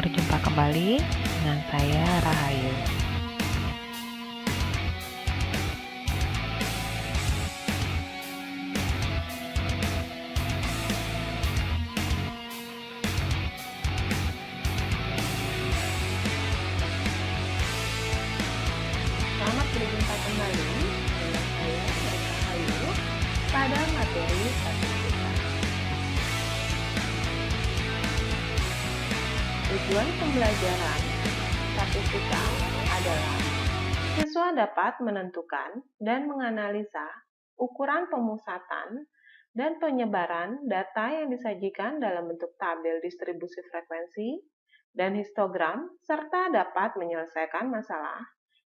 berjumpa kembali dengan saya Rahayu. Selamat berjumpa kembali dengan saya Rahayu pada materi statistika. Tujuan pembelajaran statistika adalah siswa dapat menentukan dan menganalisa ukuran pemusatan dan penyebaran data yang disajikan dalam bentuk tabel distribusi frekuensi dan histogram, serta dapat menyelesaikan masalah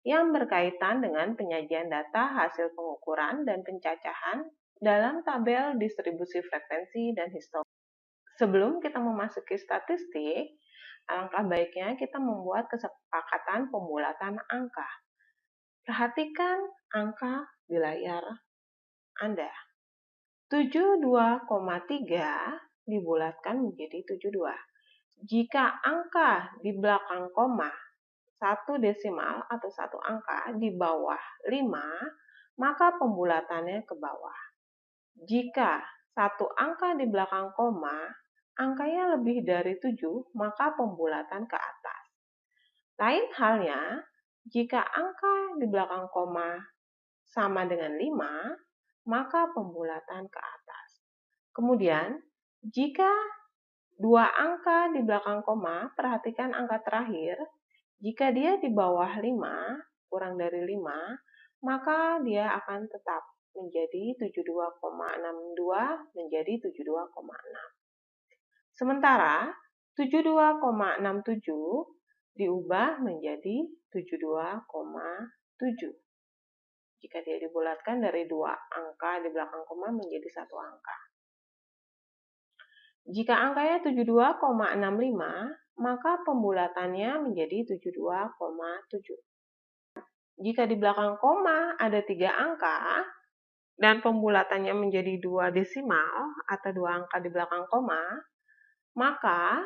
yang berkaitan dengan penyajian data hasil pengukuran dan pencacahan dalam tabel distribusi frekuensi dan histogram. Sebelum kita memasuki statistik, alangkah baiknya kita membuat kesepakatan pembulatan angka. Perhatikan angka di layar Anda. 72,3 dibulatkan menjadi 72. Jika angka di belakang koma, satu desimal atau satu angka di bawah 5, maka pembulatannya ke bawah. Jika satu angka di belakang koma, angkanya lebih dari 7, maka pembulatan ke atas. Lain halnya, jika angka di belakang koma sama dengan 5, maka pembulatan ke atas. Kemudian, jika dua angka di belakang koma, perhatikan angka terakhir, jika dia di bawah 5, kurang dari 5, maka dia akan tetap menjadi 72,62 menjadi 72,6. Sementara 72,67 diubah menjadi 72,7. Jika dia dibulatkan dari dua angka di belakang koma menjadi satu angka. Jika angkanya 72,65, maka pembulatannya menjadi 72,7. Jika di belakang koma ada 3 angka dan pembulatannya menjadi 2 desimal atau 2 angka di belakang koma, maka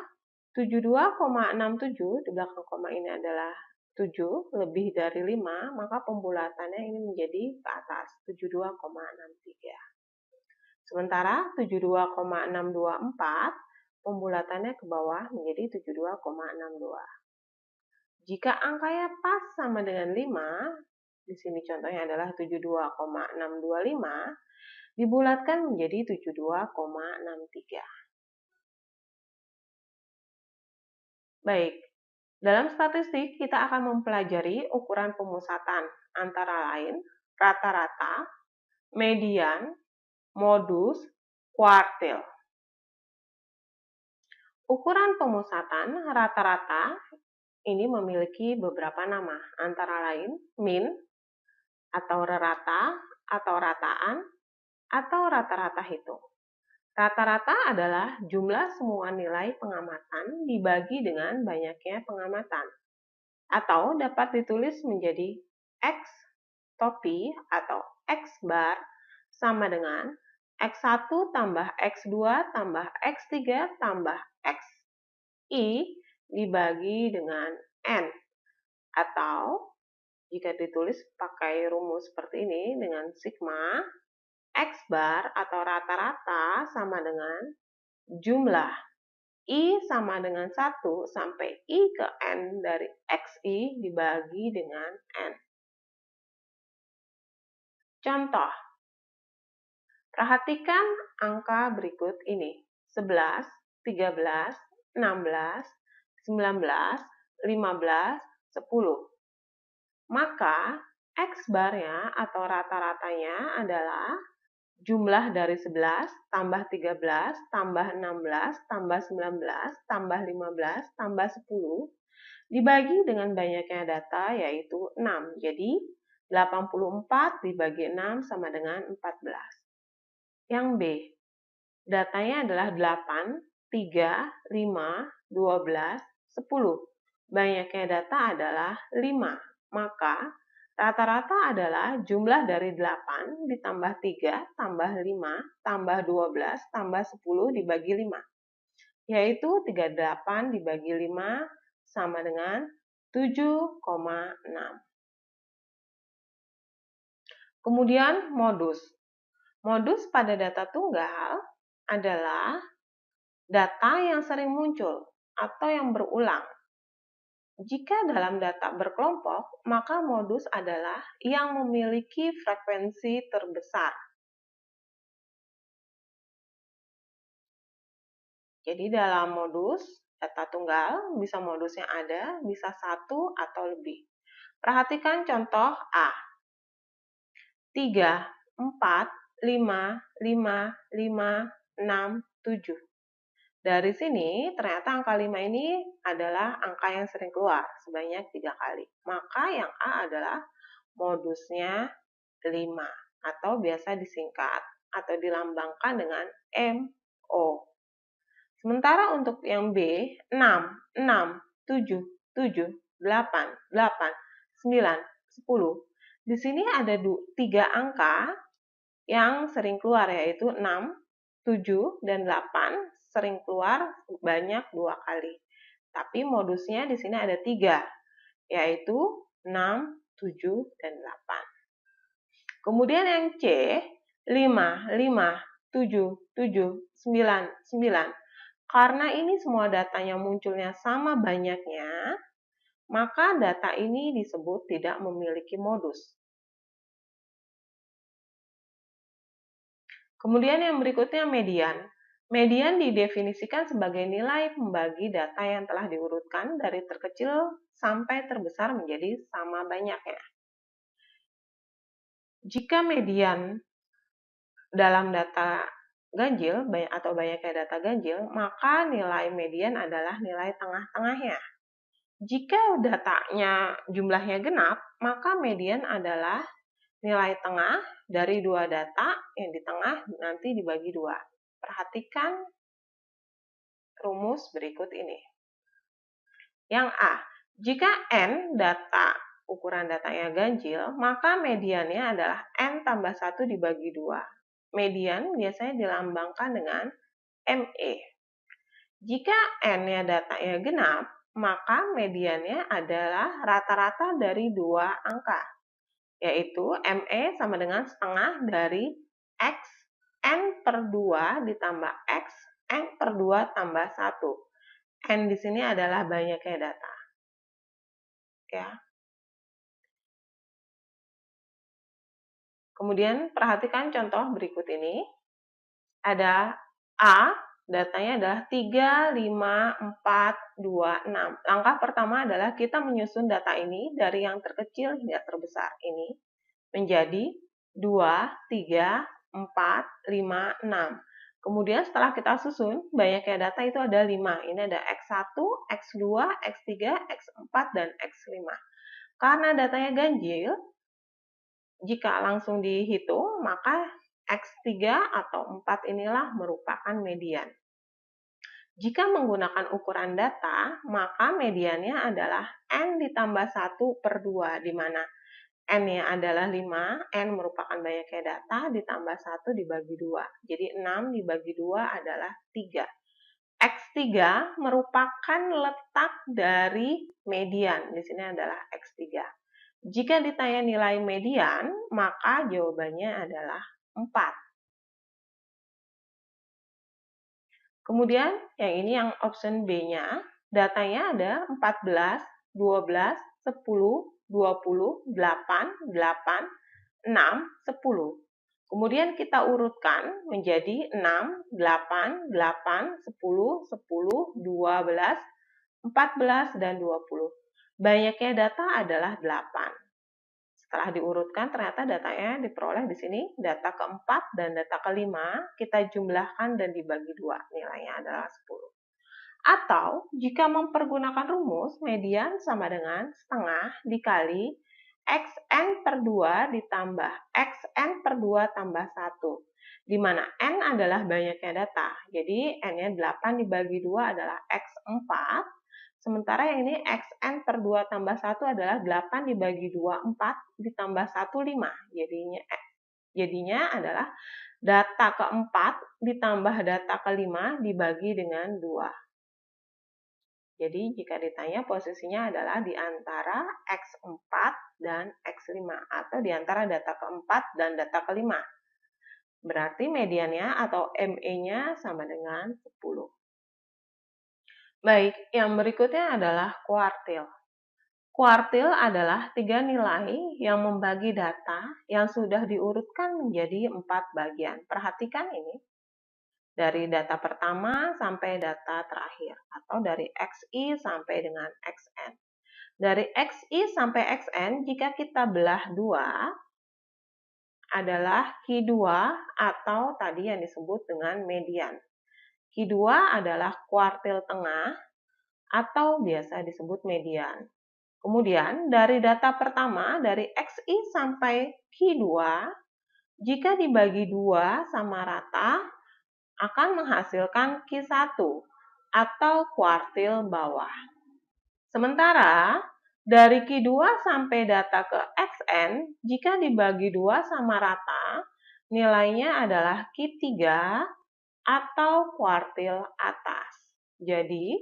72,67 di belakang koma ini adalah 7 lebih dari 5, maka pembulatannya ini menjadi ke atas 72,63. Sementara 72,624 pembulatannya ke bawah menjadi 72,62. Jika angkanya pas sama dengan 5, di sini contohnya adalah 72,625, dibulatkan menjadi 72,63. Baik, dalam statistik kita akan mempelajari ukuran pemusatan antara lain rata-rata, median, modus, kuartil. Ukuran pemusatan rata-rata ini memiliki beberapa nama, antara lain mean, atau rata, atau rataan, atau rata-rata hitung. Rata-rata adalah jumlah semua nilai pengamatan dibagi dengan banyaknya pengamatan, atau dapat ditulis menjadi X topi atau X bar sama dengan X1 tambah X2 tambah X3 tambah XI dibagi dengan N, atau jika ditulis pakai rumus seperti ini dengan sigma, X bar atau rata-rata sama dengan jumlah I sama dengan 1 sampai I ke N dari XI dibagi dengan N. Contoh, perhatikan angka berikut ini, 11, 13, 16, 19, 15, 10. Maka X barnya atau rata-ratanya adalah jumlah dari 11 tambah 13 tambah 16 tambah 19 tambah 15 tambah 10 dibagi dengan banyaknya data yaitu 6. Jadi 84 dibagi 6 sama dengan 14. Yang B, datanya adalah 8, 3, 5, 12, 10. Banyaknya data adalah 5. Maka rata-rata adalah jumlah dari 8 ditambah 3 tambah 5 tambah 12 tambah 10 dibagi 5. Yaitu 38 dibagi 5 sama dengan 7,6. Kemudian modus. Modus pada data tunggal adalah data yang sering muncul atau yang berulang. Jika dalam data berkelompok, maka modus adalah yang memiliki frekuensi terbesar. Jadi dalam modus data tunggal, bisa modus yang ada, bisa satu atau lebih. Perhatikan contoh A. 3, 4, 5, 5, 5, 6, 7. Dari sini, ternyata angka 5 ini adalah angka yang sering keluar, sebanyak 3 kali. Maka yang A adalah modusnya 5, atau biasa disingkat atau dilambangkan dengan MO. Sementara untuk yang B, 6, 6, 7, 7, 8, 8, 9, 10. Di sini ada 3 angka yang sering keluar, yaitu 6, 7, dan 8 sering keluar banyak 2 kali. Tapi modusnya di sini ada 3, yaitu 6, 7, dan 8. Kemudian yang C, 5, 5, 7, 7, 9, 9. Karena ini semua datanya munculnya sama banyaknya, maka data ini disebut tidak memiliki modus. Kemudian yang berikutnya median. Median didefinisikan sebagai nilai pembagi data yang telah diurutkan dari terkecil sampai terbesar menjadi sama banyaknya. Jika median dalam data ganjil atau banyaknya data ganjil, maka nilai median adalah nilai tengah-tengahnya. Jika datanya jumlahnya genap, maka median adalah nilai tengah dari 2 data yang di tengah nanti dibagi 2. Perhatikan rumus berikut ini. Yang A, jika N ukuran datanya ganjil, maka mediannya adalah N tambah 1 dibagi 2. Median biasanya dilambangkan dengan ME. Jika N-nya datanya genap, maka mediannya adalah rata-rata dari 2 angka, yaitu ME sama dengan setengah dari X N per 2 ditambah X N per 2 tambah 1. N di sini adalah banyaknya data. Ya. Kemudian perhatikan contoh berikut ini. Ada A, datanya adalah 3, 5, 4, 2, 6. Langkah pertama adalah kita menyusun data ini dari yang terkecil hingga terbesar ini menjadi 2, 3, 4, 5, 6. Kemudian setelah kita susun, banyaknya data itu ada 5. Ini ada X1, X2, X3, X4, dan X5. Karena datanya ganjil, jika langsung dihitung, maka X3 atau 4 inilah merupakan median. Jika menggunakan ukuran data, maka mediannya adalah N ditambah 1 per 2, di mana N-nya adalah 5, N merupakan banyaknya data, ditambah 1 dibagi 2. Jadi 6 dibagi 2 adalah 3. X3 merupakan letak dari median, di sini adalah X3. Jika ditanya nilai median, maka jawabannya adalah 4. Kemudian yang ini yang option B-nya, datanya ada 14, 12, 10, 20, 8, 8, 6, 10. Kemudian kita urutkan menjadi 6, 8, 8, 10, 10, 12, 14, dan 20. Banyaknya data adalah 8. Setelah diurutkan, ternyata datanya diperoleh di sini, data keempat dan data kelima, kita jumlahkan dan dibagi 2, nilainya adalah 10. Atau, jika mempergunakan rumus, median sama dengan setengah dikali Xn per 2 ditambah Xn per 2 tambah 1, di mana N adalah banyaknya data, jadi N-nya 8 dibagi 2 adalah X4, sementara yang ini Xn per 2 tambah 1 adalah 8 dibagi 2, 4, ditambah 1, 5. Jadinya adalah data keempat ditambah data kelima dibagi dengan 2. Jadi jika ditanya posisinya adalah di antara X4 dan X5 atau di antara data keempat dan data kelima. Berarti mediannya atau ME-nya sama dengan 10. Baik, yang berikutnya adalah kuartil. Kuartil adalah 3 nilai yang membagi data yang sudah diurutkan menjadi 4 bagian. Perhatikan ini. Dari data pertama sampai data terakhir, atau dari XI sampai dengan XN. Dari XI sampai XN, jika kita belah 2, adalah Q2 atau tadi yang disebut dengan median. Q2 adalah kuartil tengah atau biasa disebut median. Kemudian dari data pertama, dari XI sampai Q2, jika dibagi 2 sama rata, akan menghasilkan Q1 atau kuartil bawah. Sementara dari Q2 sampai data ke XN, jika dibagi 2 sama rata, nilainya adalah Q3 atau kuartil atas. Jadi,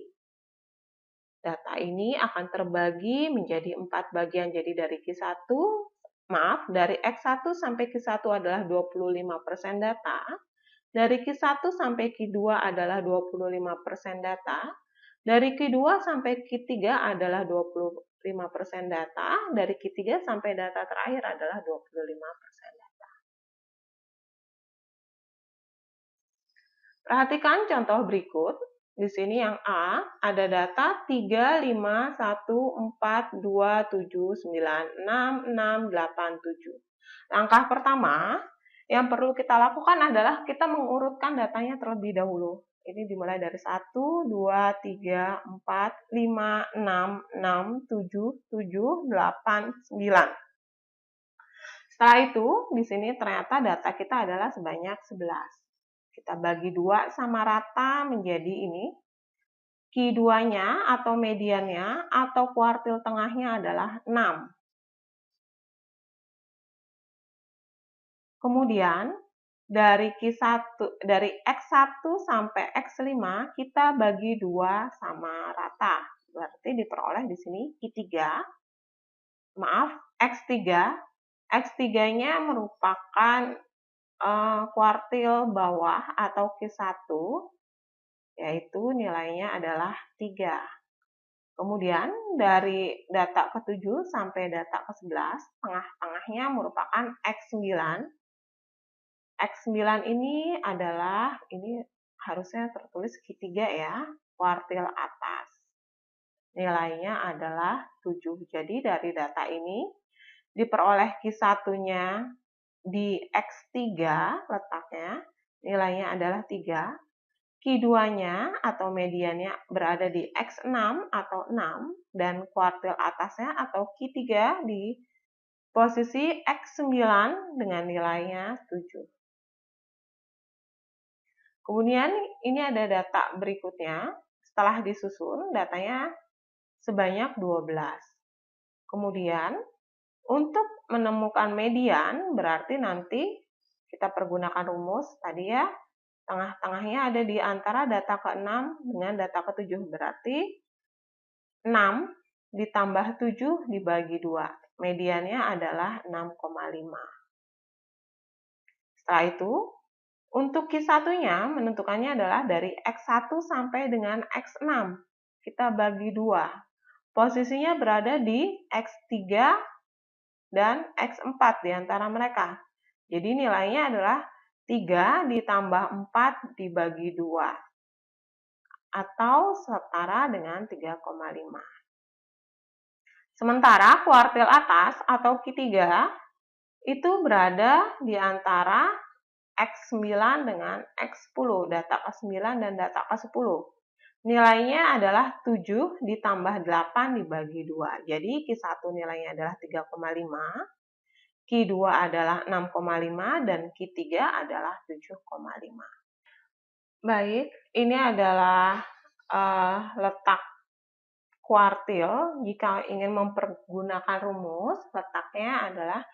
data ini akan terbagi menjadi 4 bagian. Jadi dari dari X1 sampai Q1 adalah 25% data. Dari Q1 sampai Q2 adalah 25% data. Dari Q2 sampai Q3 adalah 25% data. Dari Q3 sampai data terakhir adalah 25% data. Perhatikan contoh berikut. Di sini yang A, ada data 3, 5, 1, 4, 2, 7, 9, 6, 6, 8, 7. Langkah pertama, yang perlu kita lakukan adalah kita mengurutkan datanya terlebih dahulu. Ini dimulai dari 1, 2, 3, 4, 5, 6, 6, 7, 7, 8, 9. Setelah itu, di sini ternyata data kita adalah sebanyak 11. Kita bagi 2 sama rata menjadi ini. Q2-nya atau mediannya atau kuartil tengahnya adalah 6. Kemudian dari X1 sampai X5 kita bagi 2 sama rata. Berarti diperoleh di sini X3. X3-nya merupakan kuartil bawah atau Q1, yaitu nilainya adalah 3. Kemudian dari data ke-7 sampai data ke-11, tengah-tengahnya merupakan X9. X9 ini adalah, ini harusnya tertulis Q3 ya, kuartil atas. Nilainya adalah 7. Jadi dari data ini diperoleh Q1-nya di X3 letaknya, nilainya adalah 3. Q2-nya atau mediannya berada di X6 atau 6, dan kuartil atasnya atau Q3 di posisi X9 dengan nilainya 7. Kemudian ini ada data berikutnya, setelah disusun datanya sebanyak 12. Kemudian untuk menemukan median berarti nanti kita pergunakan rumus tadi ya, tengah-tengahnya ada di antara data ke-6 dengan data ke-7, berarti 6 ditambah 7 dibagi 2, mediannya adalah 6,5. Setelah itu, untuk Q1-nya menentukannya adalah dari X1 sampai dengan X6. Kita bagi 2. Posisinya berada di X3 dan X4 di antara mereka. Jadi nilainya adalah 3 ditambah 4 dibagi 2. Atau setara dengan 3,5. Sementara kuartil atas atau Q3 itu berada di antara X9 dengan X10, data ke-9 dan data ke-10. Nilainya adalah 7 ditambah 8 dibagi 2. Jadi Q1 nilainya adalah 3,5, Q2 adalah 6,5, dan Q3 adalah 7,5. Baik, ini adalah letak kuartil. Jika ingin mempergunakan rumus, letaknya adalah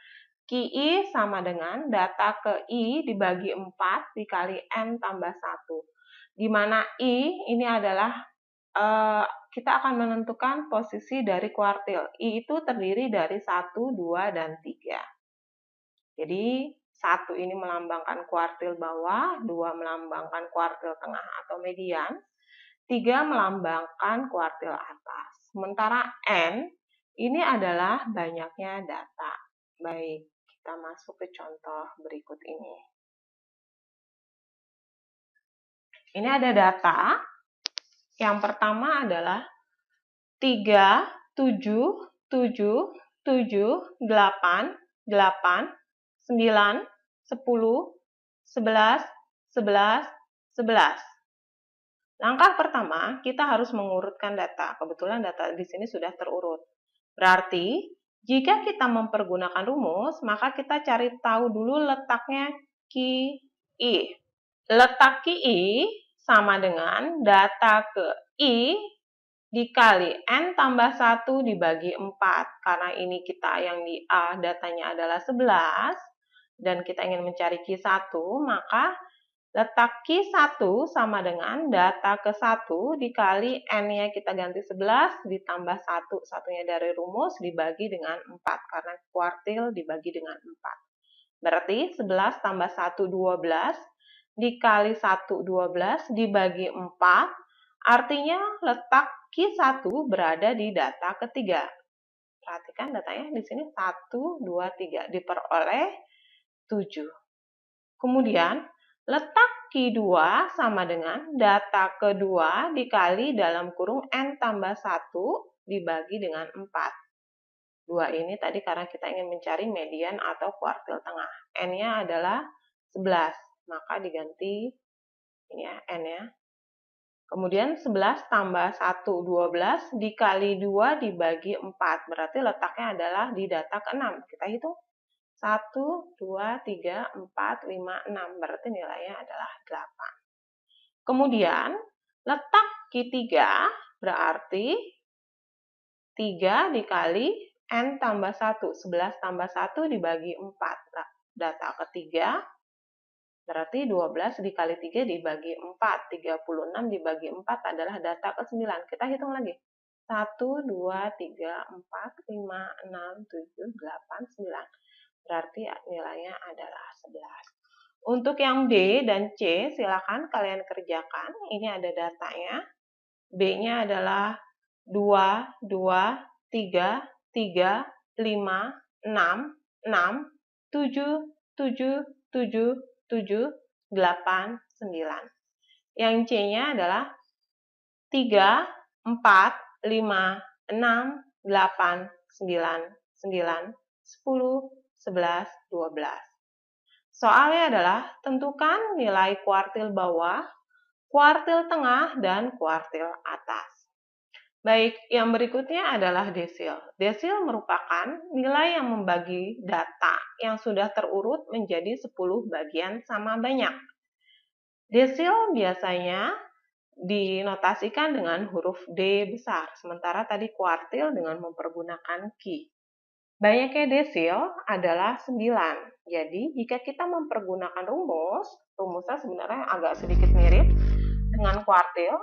QI sama dengan data ke I dibagi 4 dikali N tambah 1. Di mana I ini adalah kita akan menentukan posisi dari kuartil. I itu terdiri dari 1, 2, dan 3. Jadi 1 ini melambangkan kuartil bawah, 2 melambangkan kuartil tengah atau median, 3 melambangkan kuartil atas. Sementara N ini adalah banyaknya data. Baik, kita masuk ke contoh berikut ini. Ini ada data. Yang pertama adalah 3, 7, 7, 7, 8, 8, 9, 10, 11, 11, 11. Langkah pertama, kita harus mengurutkan data. Kebetulan data di sini sudah terurut. Berarti, jika kita mempergunakan rumus, maka kita cari tahu dulu letaknya QI. Letak QI sama dengan data ke I dikali N tambah 1 dibagi 4. Karena ini kita yang di A datanya adalah 11, dan kita ingin mencari Q1, maka letak Q1 sama dengan data ke 1 dikali N-nya kita ganti 11 ditambah 1. Satunya dari rumus dibagi dengan 4, karena kuartil dibagi dengan 4. Berarti 11 tambah 1, 12, dikali 1, 12, dibagi 4, artinya letak Q1 berada di data ketiga. Perhatikan datanya di sini 1, 2, 3, diperoleh 7. Kemudian, letak Q2 sama dengan data kedua dikali dalam kurung N tambah 1 dibagi dengan 4. 2 ini tadi karena kita ingin mencari median atau kuartil tengah. N-nya adalah 11, maka diganti ini ya, N-nya. Kemudian 11 tambah 1, 12, dikali 2 dibagi 4. Berarti letaknya adalah di data ke-6. Kita hitung. 1, 2, 3, 4, 5, 6. Berarti nilainya adalah 8. Kemudian, letak Q3 berarti 3 dikali N tambah 1. 11 tambah 1 dibagi 4. Nah, data ketiga berarti 12 dikali 3 dibagi 4. 36 dibagi 4 adalah data ke-9. Kita hitung lagi. 1, 2, 3, 4, 5, 6, 7, 8, 9. Berarti nilainya adalah 11. Untuk yang B dan C, silakan kalian kerjakan. Ini ada datanya. B-nya adalah 2, 2, 3, 3, 5, 6, 6, 7, 7, 7, 7, 8, 9. Yang C-nya adalah 3, 4, 5, 6, 8, 9, 9, 10, 11, 12. Soalnya adalah tentukan nilai kuartil bawah, kuartil tengah, dan kuartil atas. Baik, yang berikutnya adalah desil. Desil merupakan nilai yang membagi data yang sudah terurut menjadi 10 bagian sama banyak. Desil biasanya dinotasikan dengan huruf D besar, sementara tadi kuartil dengan mempergunakan Q. Banyaknya desil adalah 9. Jadi, jika kita mempergunakan rumusnya sebenarnya agak sedikit mirip dengan kuartil.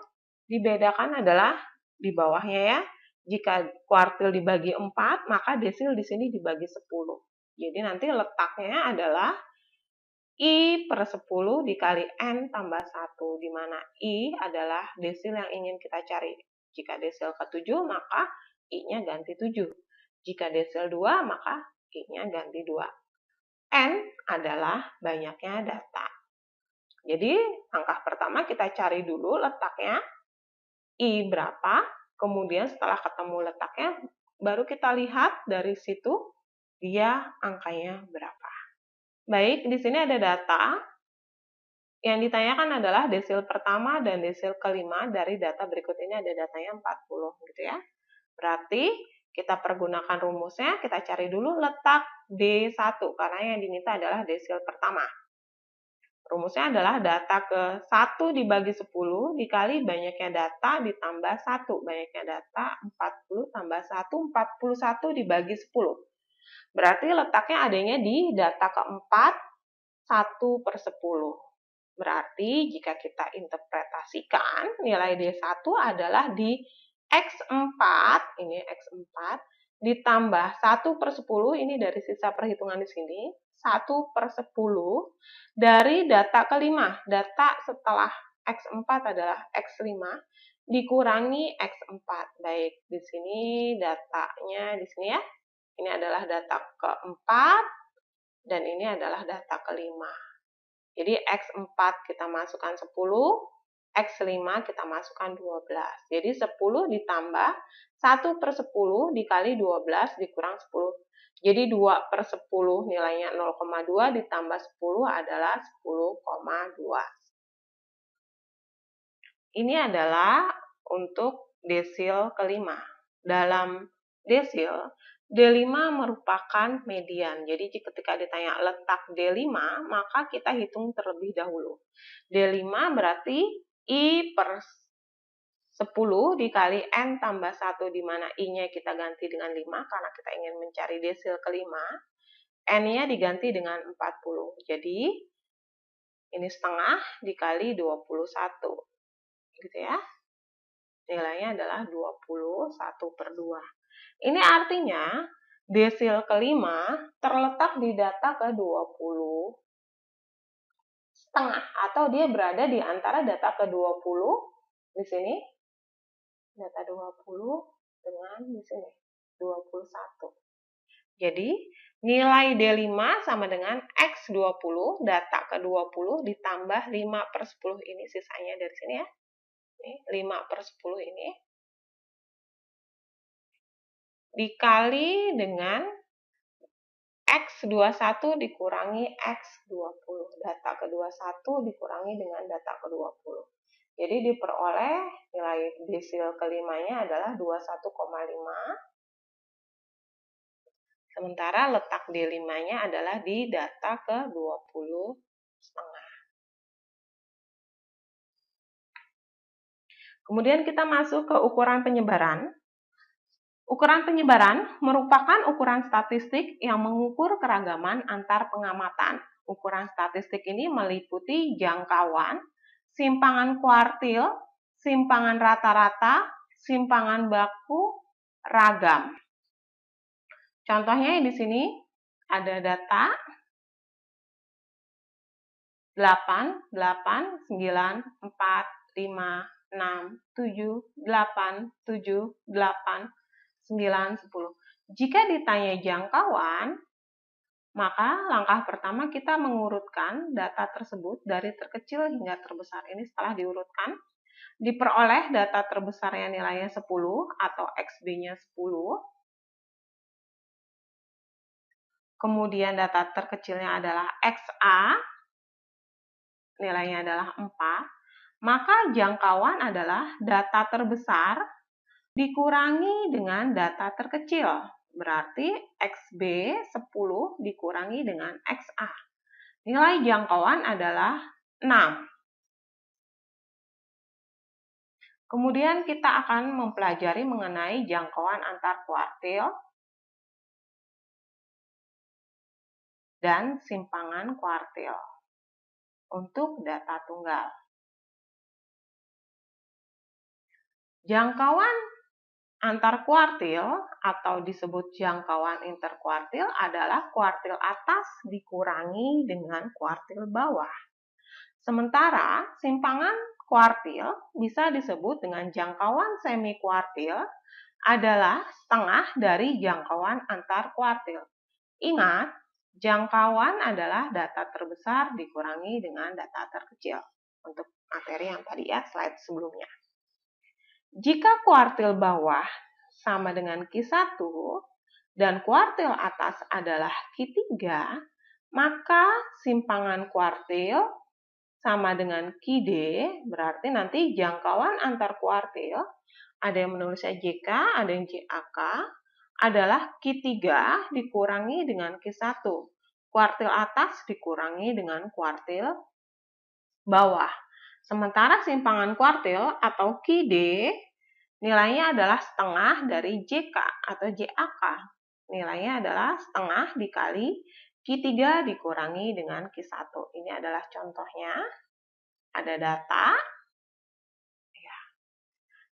Dibedakan adalah di bawahnya ya. Jika kuartil dibagi 4, maka desil di sini dibagi 10. Jadi nanti letaknya adalah I per 10 dikali N tambah 1, di mana I adalah desil yang ingin kita cari. Jika desil ke-7, maka I-nya ganti 7. Jika desil 2, maka I-nya ganti 2. N adalah banyaknya data. Jadi, langkah pertama kita cari dulu letaknya, I berapa, kemudian setelah ketemu letaknya, baru kita lihat dari situ dia angkanya berapa. Baik, di sini ada data. Yang ditanyakan adalah desil pertama dan desil kelima. Dari data berikut ini ada datanya 40 gitu ya. Berarti kita pergunakan rumusnya, kita cari dulu letak D1 karena yang diminta adalah desil pertama. Rumusnya adalah data ke 1 dibagi 10 dikali banyaknya data ditambah 1. Banyaknya data 40 tambah 1, 41 dibagi 10. Berarti letaknya adanya di data keempat, 1 per 10. Berarti jika kita interpretasikan nilai D1 adalah di X4, ini X4, ditambah 1/10, ini dari sisa perhitungan di sini, 1/10 dari data kelima. Data setelah X4 adalah X5, dikurangi X4. Baik, di sini datanya di sini ya. Ini adalah data keempat, dan ini adalah data kelima. Jadi X4 kita masukkan 10, X5 kita masukkan 12. Jadi 10 ditambah 1/10 dikali 12 dikurang 10. Jadi 2/10 nilainya 0,2 ditambah 10 adalah 10,2. Ini adalah untuk desil kelima. Dalam desil, D5 merupakan median. Jadi ketika ditanya letak D5, maka kita hitung terlebih dahulu. D5 berarti I/10 dikali N tambah 1, di mana I-nya kita ganti dengan 5 karena kita ingin mencari desil kelima. N-nya diganti dengan 40. Jadi ini setengah dikali 21. Gitu ya. Nilainya adalah 21/2. Ini artinya desil kelima terletak di data ke-20 setengah, atau dia berada di antara data ke-20 di sini, data 20 dengan di sini 21. Jadi nilai D5 sama dengan X20, data ke-20 ditambah 5/10, ini sisanya dari sini ya. Ini 5/10 ini dikali dengan X21 dikurangi X20. Data ke-21 dikurangi dengan data ke-20. Jadi diperoleh nilai desil kelimanya adalah 21,5. Sementara letak D5-nya adalah di data ke-20 setengah. Kemudian kita masuk ke ukuran penyebaran. Ukuran penyebaran merupakan ukuran statistik yang mengukur keragaman antar pengamatan. Ukuran statistik ini meliputi jangkauan, simpangan kuartil, simpangan rata-rata, simpangan baku, ragam. Contohnya di sini ada data 8, 8, 9, 4, 5, 6, 7, 8, 7, 8, 9, 10. Jika ditanya jangkauan, maka langkah pertama kita mengurutkan data tersebut dari terkecil hingga terbesar. Ini setelah diurutkan, diperoleh data terbesarnya nilainya 10 atau XB-nya 10. Kemudian data terkecilnya adalah XA, nilainya adalah 4. Maka jangkauan adalah data terbesar dikurangi dengan data terkecil. Berarti XB 10 dikurangi dengan XA. Nilai jangkauan adalah 6. Kemudian kita akan mempelajari mengenai jangkauan antar kuartil dan simpangan kuartil untuk data tunggal. Jangkauan antar kuartil atau disebut jangkauan interkuartil adalah kuartil atas dikurangi dengan kuartil bawah. Sementara simpangan kuartil bisa disebut dengan jangkauan semi kuartil adalah setengah dari jangkauan antar kuartil. Ingat, jangkauan adalah data terbesar dikurangi dengan data terkecil. Untuk materi yang tadi ya, slide sebelumnya. Jika kuartil bawah sama dengan Q1 dan kuartil atas adalah Q3, maka simpangan kuartil sama dengan QD, berarti nanti jangkauan antar kuartil, ada yang menulisnya JK, ada yang JAK, adalah Q3 dikurangi dengan Q1. Kuartil atas dikurangi dengan kuartil bawah. Sementara simpangan kuartil atau QD nilainya adalah setengah dari JK atau JAK. Nilainya adalah setengah dikali Q3 dikurangi dengan Q1. Ini adalah contohnya. ada data. Ya,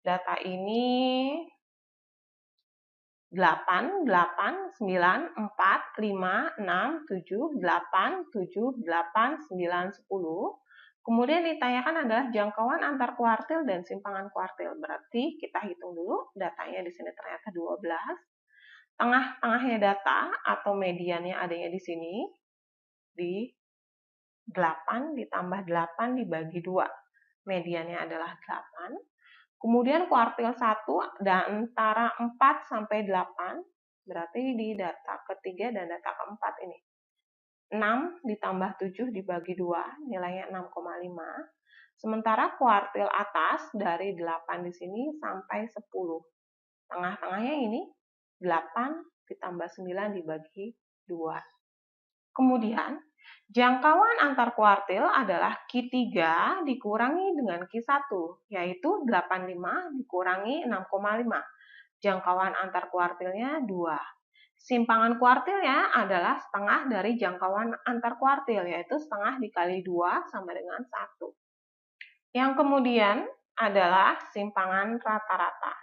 data ini 8, 8, 9, 4, 5, 6, 7, 8, 7, 8, 9, 10. Kemudian ditanyakan adalah jangkauan antar kuartil dan simpangan kuartil. Berarti kita hitung dulu, datanya di sini ternyata 12. Tengah-tengahnya data atau mediannya adanya di sini, di 8 ditambah 8 dibagi 2. Mediannya adalah 8. Kemudian kuartil 1 dan antara 4 sampai 8, berarti di data ketiga dan data keempat ini. 6 ditambah 7 dibagi 2, nilainya 6,5. Sementara kuartil atas dari 8 di sini sampai 10. Tengah-tengahnya ini 8 ditambah 9 dibagi 2. Kemudian, jangkauan antar kuartil adalah Q3 dikurangi dengan Q1, yaitu 85 dikurangi 6,5. Jangkauan antar kuartilnya 2. Simpangan kuartilnya adalah setengah dari jangkauan antar kuartil, yaitu setengah dikali 2 sama dengan 1. Yang kemudian adalah simpangan rata-rata.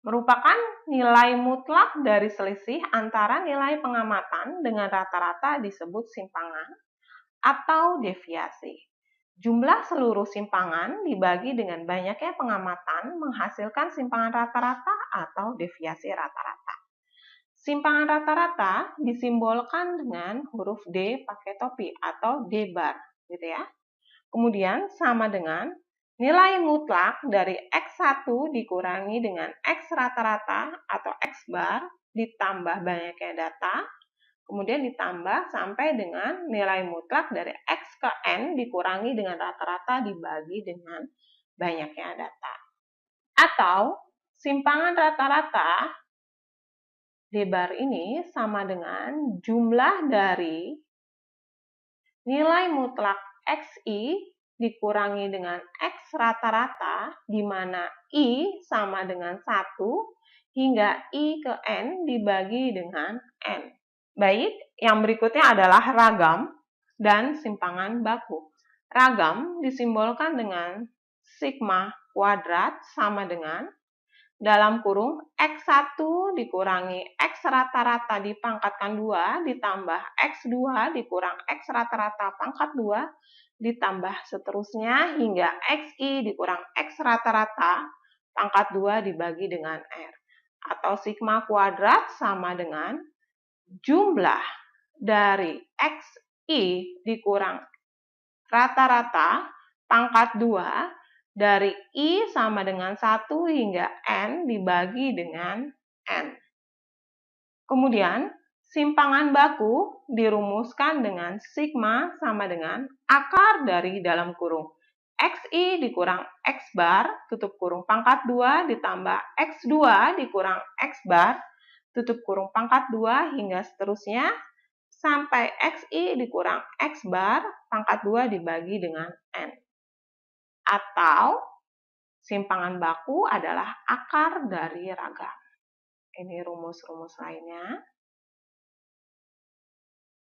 Merupakan nilai mutlak dari selisih antara nilai pengamatan dengan rata-rata disebut simpangan atau deviasi. Jumlah seluruh simpangan dibagi dengan banyaknya pengamatan menghasilkan simpangan rata-rata atau deviasi rata-rata. Simpangan rata-rata disimbolkan dengan huruf D pakai topi atau D bar, gitu ya. Kemudian sama dengan nilai mutlak dari X1 dikurangi dengan X rata-rata atau X bar ditambah banyaknya data, kemudian ditambah sampai dengan nilai mutlak dari X ke N dikurangi dengan rata-rata dibagi dengan banyaknya data. Atau simpangan rata-rata D bar ini sama dengan jumlah dari nilai mutlak XI dikurangi dengan X rata-rata, di mana I sama dengan 1, hingga I ke N dibagi dengan N. Baik, yang berikutnya adalah ragam dan simpangan baku. Ragam disimbolkan dengan sigma kuadrat sama dengan dalam kurung X1 dikurangi X rata-rata dipangkatkan 2 ditambah X2 dikurang X rata-rata pangkat 2 ditambah seterusnya hingga XI dikurang X rata-rata pangkat 2 dibagi dengan R. Atau sigma kuadrat sama dengan jumlah dari XI dikurang rata-rata pangkat 2 dari I sama dengan 1 hingga N dibagi dengan N. Kemudian, simpangan baku dirumuskan dengan sigma sama dengan akar dari dalam kurung XI dikurang X bar, tutup kurung pangkat 2 ditambah X2 dikurang X bar, tutup kurung pangkat 2 hingga seterusnya, sampai XI dikurang X bar, pangkat 2 dibagi dengan N. Atau simpangan baku adalah akar dari ragam. Ini rumus-rumus lainnya.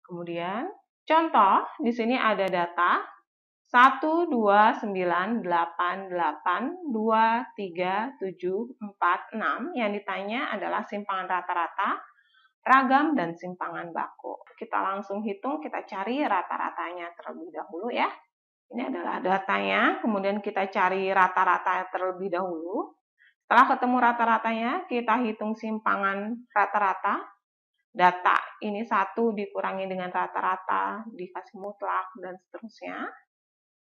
Kemudian, contoh, di sini ada data 1, 2, 9, 8, 8, 2, 3, 7, 4, 6. Yang ditanya adalah simpangan rata-rata, ragam, dan simpangan baku. Kita langsung hitung, kita cari rata-ratanya terlebih dahulu ya. Ini adalah datanya, kemudian kita cari rata-rata terlebih dahulu. Setelah ketemu rata-ratanya, kita hitung simpangan rata-rata. Data ini 1 dikurangi dengan rata-rata, dikasih mutlak, dan seterusnya.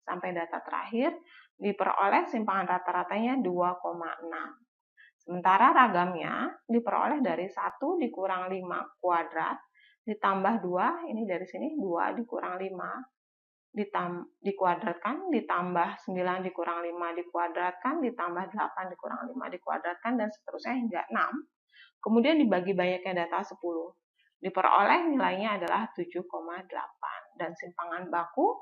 Sampai data terakhir, diperoleh simpangan rata-ratanya 2,6. Sementara ragamnya diperoleh dari 1 dikurang 5 kuadrat, ditambah 2, ini dari sini 2 dikurang 5. Dikuadratkan, ditambah 9 dikurang 5 dikuadratkan, ditambah 8 dikurang 5 dikuadratkan, dan seterusnya hingga 6. Kemudian dibagi banyaknya data 10. Diperoleh nilainya adalah 7,8. Dan simpangan baku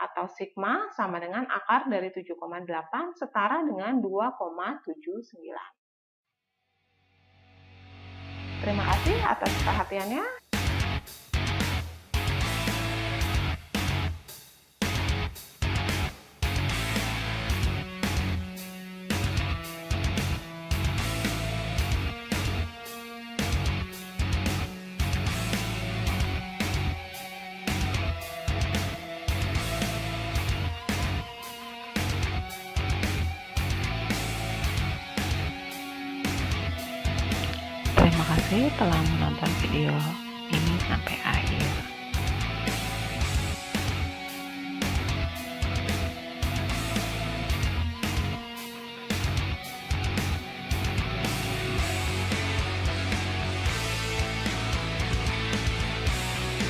atau sigma sama dengan akar dari 7,8 setara dengan 2,79. Terima kasih atas perhatiannya. kasih telah menonton video ini sampai